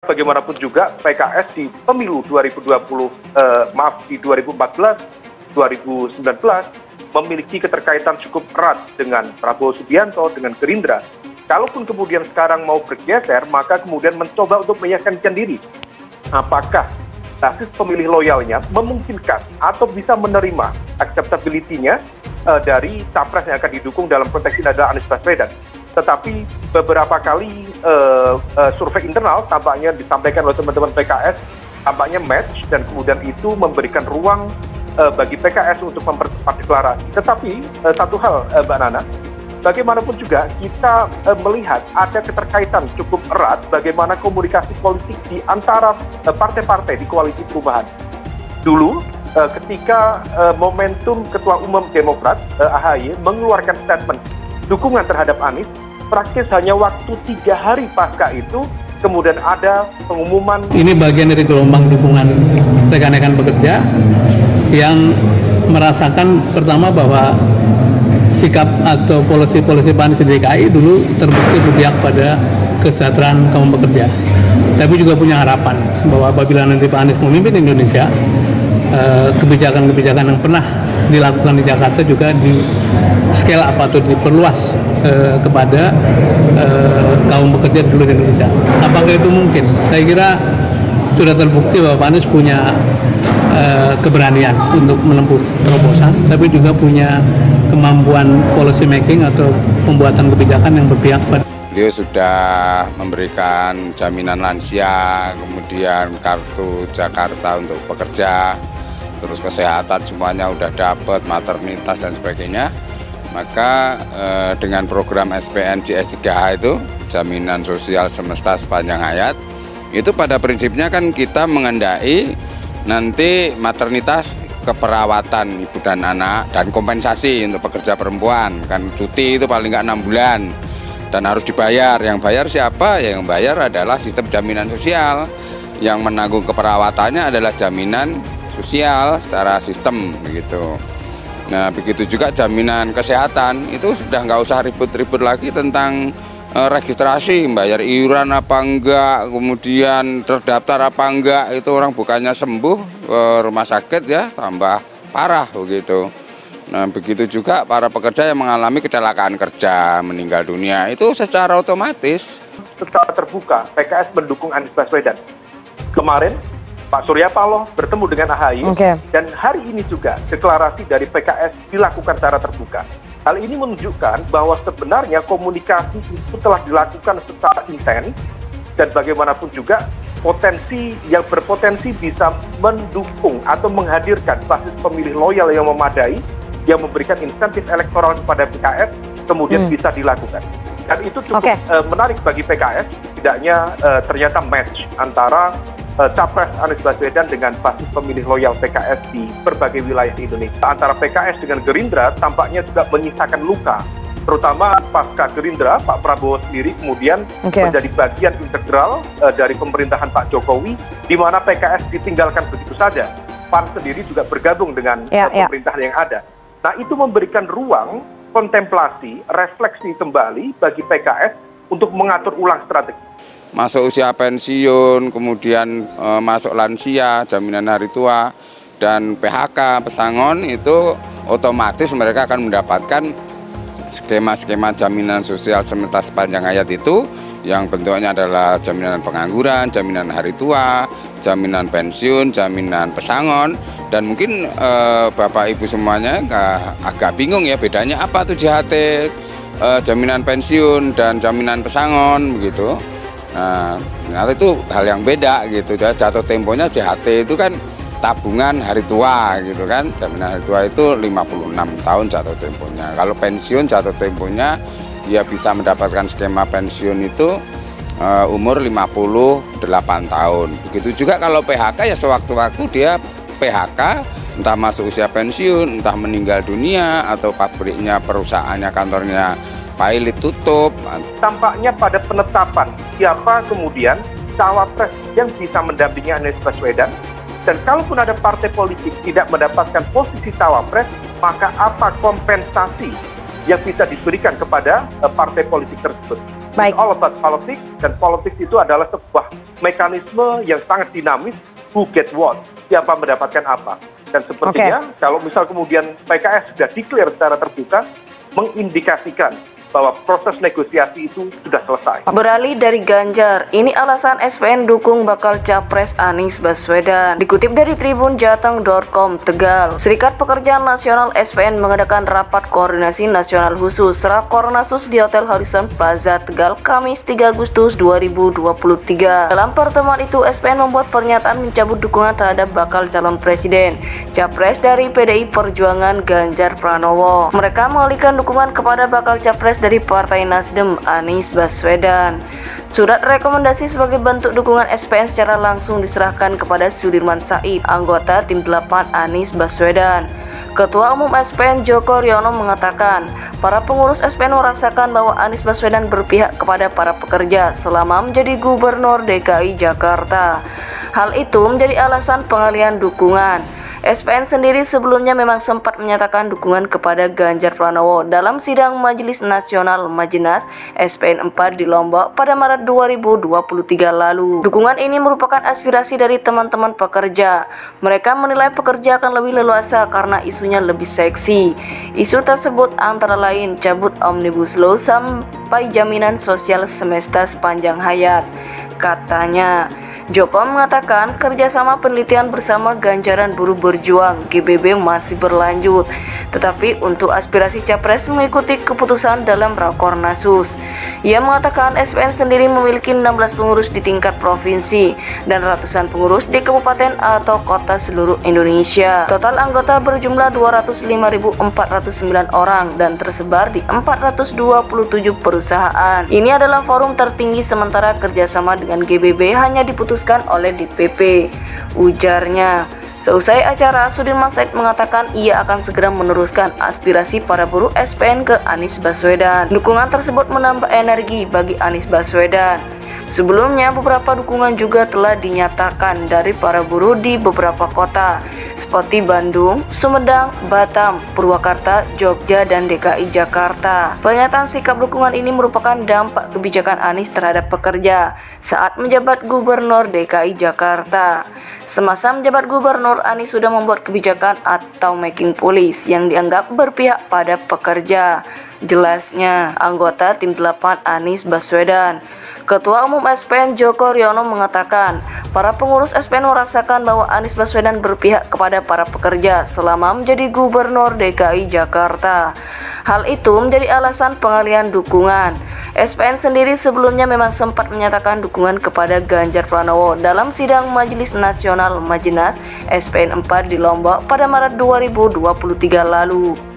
Bagaimanapun juga PKS di pemilu 2014, 2019 memiliki keterkaitan cukup erat dengan Prabowo Subianto, dengan Gerindra. Kalaupun kemudian sekarang mau bergeser, maka kemudian mencoba untuk meyakinkan diri. Apakah basis pemilih loyalnya memungkinkan atau bisa menerima acceptability-nya dari capres yang akan didukung dalam konteks ini adalah Anies Baswedan. Tetapi beberapa kali survei internal tampaknya disampaikan oleh teman-teman PKS tampaknya match dan kemudian itu memberikan ruang bagi PKS untuk mempercepat deklarasi. Tetapi satu hal Mbak Nana, bagaimanapun juga kita melihat ada keterkaitan cukup erat bagaimana komunikasi politik di antara partai-partai di koalisi perubahan. Dulu ketika momentum Ketua Umum Demokrat AHY mengeluarkan statement dukungan terhadap Anies, praktis hanya waktu 3 hari pasca itu kemudian ada pengumuman. Ini bagian dari gelombang dukungan rekan-rekan pekerja yang merasakan pertama bahwa sikap atau polisi-polisi Pak Anies di DKI dulu terbukti berpihak pada kesejahteraan kaum pekerja. Tapi juga punya harapan bahwa apabila nanti Pak Anies memimpin Indonesia, kebijakan-kebijakan yang pernah dilakukan di Jakarta juga di scale up atau diperluas kepada kaum pekerja di seluruh Indonesia. Apakah itu mungkin? Saya kira sudah terbukti bahwa Pak Anies punya keberanian untuk menempuh terobosan, tapi juga punya kemampuan policy making atau pembuatan kebijakan yang berpihak pada. Beliau sudah memberikan jaminan lansia, kemudian kartu Jakarta untuk pekerja, terus kesehatan semuanya udah dapat, maternitas dan sebagainya. Maka dengan program SPN JS3H itu, jaminan sosial semesta sepanjang hayat, itu pada prinsipnya kan kita mengendai nanti maternitas, keperawatan ibu dan anak, dan kompensasi untuk pekerja perempuan. Kan cuti itu paling nggak 6 bulan dan harus dibayar. Yang bayar siapa? Yang bayar adalah sistem jaminan sosial. Yang menanggung keperawatannya adalah jaminan sosial secara sistem begitu. Nah begitu juga jaminan kesehatan itu sudah nggak usah ribut-ribut lagi tentang registrasi, bayar iuran apa enggak, kemudian terdaftar apa enggak, itu orang bukannya sembuh rumah sakit ya tambah parah begitu. Nah begitu juga para pekerja yang mengalami kecelakaan kerja, meninggal dunia, itu secara otomatis. Secara terbuka PKS mendukung Anies Baswedan. Kemarin Pak Surya Paloh bertemu dengan AHY, dan hari ini juga deklarasi dari PKS dilakukan secara terbuka. Hal ini menunjukkan bahwa sebenarnya komunikasi itu telah dilakukan secara intens dan bagaimanapun juga potensi yang berpotensi bisa mendukung atau menghadirkan basis pemilih loyal yang memadai yang memberikan insentif elektoral kepada PKS kemudian bisa dilakukan. Dan itu cukup menarik bagi PKS, setidaknya ternyata match antara capres Anies Baswedan dengan basis pemilih loyal PKS di berbagai wilayah di Indonesia. Antara PKS dengan Gerindra tampaknya juga menyisakan luka, terutama pasca Gerindra, Pak Prabowo sendiri kemudian menjadi bagian integral dari pemerintahan Pak Jokowi, di mana PKS ditinggalkan begitu saja. PAN sendiri juga bergabung dengan pemerintahan yang ada. Nah itu memberikan ruang kontemplasi, refleksi kembali bagi PKS untuk mengatur ulang strategi. Masuk usia pensiun, kemudian masuk lansia, jaminan hari tua, dan PHK, pesangon itu otomatis mereka akan mendapatkan skema-skema jaminan sosial semesta sepanjang hayat itu yang bentuknya adalah jaminan pengangguran, jaminan hari tua, jaminan pensiun, jaminan pesangon. Dan mungkin Bapak Ibu semuanya agak bingung ya bedanya apa tuh JHT, jaminan pensiun dan jaminan pesangon begitu. Nah, ternyata itu hal yang beda gitu. Jatuh temponya JHT itu kan tabungan hari tua gitu kan. Jaminan hari tua itu 56 tahun jatuh temponya. Kalau pensiun jatuh temponya dia bisa mendapatkan skema pensiun itu umur 58 tahun. Begitu juga kalau PHK ya sewaktu-waktu dia PHK, entah masuk usia pensiun, entah meninggal dunia atau pabriknya, perusahaannya, kantornya pilot tutup. Tampaknya pada penetapan siapa kemudian cawapres yang bisa mendampingi Anies Baswedan, dan kalaupun ada partai politik tidak mendapatkan posisi cawapres, maka apa kompensasi yang bisa diberikan kepada partai politik tersebut. Baik. All about politics, dan politik itu adalah sebuah mekanisme yang sangat dinamis, who get what, siapa mendapatkan apa. Dan sepertinya kalau misal kemudian PKS sudah declare secara terbuka, mengindikasikan bahwa proses negosiasi itu sudah selesai. Beralih dari Ganjar, ini alasan SPN dukung bakal capres Anies Baswedan. Dikutip dari Tribun Jateng.com Tegal, Serikat Pekerja Nasional SPN mengadakan rapat koordinasi nasional khusus Rakornasus di Hotel Horizon Plaza Tegal Kamis 3 Agustus 2023. Dalam pertemuan itu, SPN membuat pernyataan mencabut dukungan terhadap bakal calon presiden capres dari PDI Perjuangan Ganjar Pranowo. Mereka mengalihkan dukungan kepada bakal capres dari Partai Nasdem Anies Baswedan. Surat rekomendasi sebagai bentuk dukungan SPN secara langsung diserahkan kepada Sudirman Said, anggota tim 8 Anies Baswedan. Ketua Umum SPN Joko Riono mengatakan, para pengurus SPN merasakan bahwa Anies Baswedan berpihak kepada para pekerja selama menjadi Gubernur DKI Jakarta. Hal itu menjadi alasan pengalihan dukungan. SPN sendiri sebelumnya memang sempat menyatakan dukungan kepada Ganjar Pranowo dalam sidang Majelis Nasional Majenas SPN 4 di Lombok pada Maret 2023 lalu. Dukungan ini merupakan aspirasi dari teman-teman pekerja. Mereka menilai pekerja akan lebih leluasa karena isunya lebih seksi. Isu tersebut antara lain cabut Omnibus Law sampai jaminan sosial semesta sepanjang hayat. Katanya, Joko mengatakan kerjasama penelitian bersama Ganjaran Buruh Berjuang GBB masih berlanjut, tetapi untuk aspirasi capres mengikuti keputusan dalam Rakornasus. Ia mengatakan SPN sendiri memiliki 16 pengurus di tingkat provinsi dan ratusan pengurus di kabupaten atau kota seluruh Indonesia. Total anggota berjumlah 205.409 orang dan tersebar di 427 perusahaan. Ini adalah forum tertinggi sementara kerjasama dengan GBB hanya diputuskan oleh DPP, ujarnya. Seusai acara, Sudirman Said mengatakan ia akan segera meneruskan aspirasi para buruh SPN ke Anies Baswedan. Dukungan tersebut menambah energi bagi Anies Baswedan. Sebelumnya, beberapa dukungan juga telah dinyatakan dari para buruh di beberapa kota seperti Bandung, Sumedang, Batam, Purwakarta, Jogja, dan DKI Jakarta. Pernyataan sikap dukungan ini merupakan dampak kebijakan Anies terhadap pekerja saat menjabat Gubernur DKI Jakarta. Semasa menjabat Gubernur, Anies sudah membuat kebijakan atau making policy yang dianggap berpihak pada pekerja. Jelasnya, anggota tim 8 Anies Baswedan. Ketua Umum SPN Joko Riono mengatakan, para pengurus SPN merasakan bahwa Anies Baswedan berpihak kepada para pekerja selama menjadi Gubernur DKI Jakarta. Hal itu menjadi alasan pengalihan dukungan. SPN sendiri sebelumnya memang sempat menyatakan dukungan kepada Ganjar Pranowo dalam sidang Majelis Nasional Majenas SPN 4 di Lombok pada Maret 2023 lalu.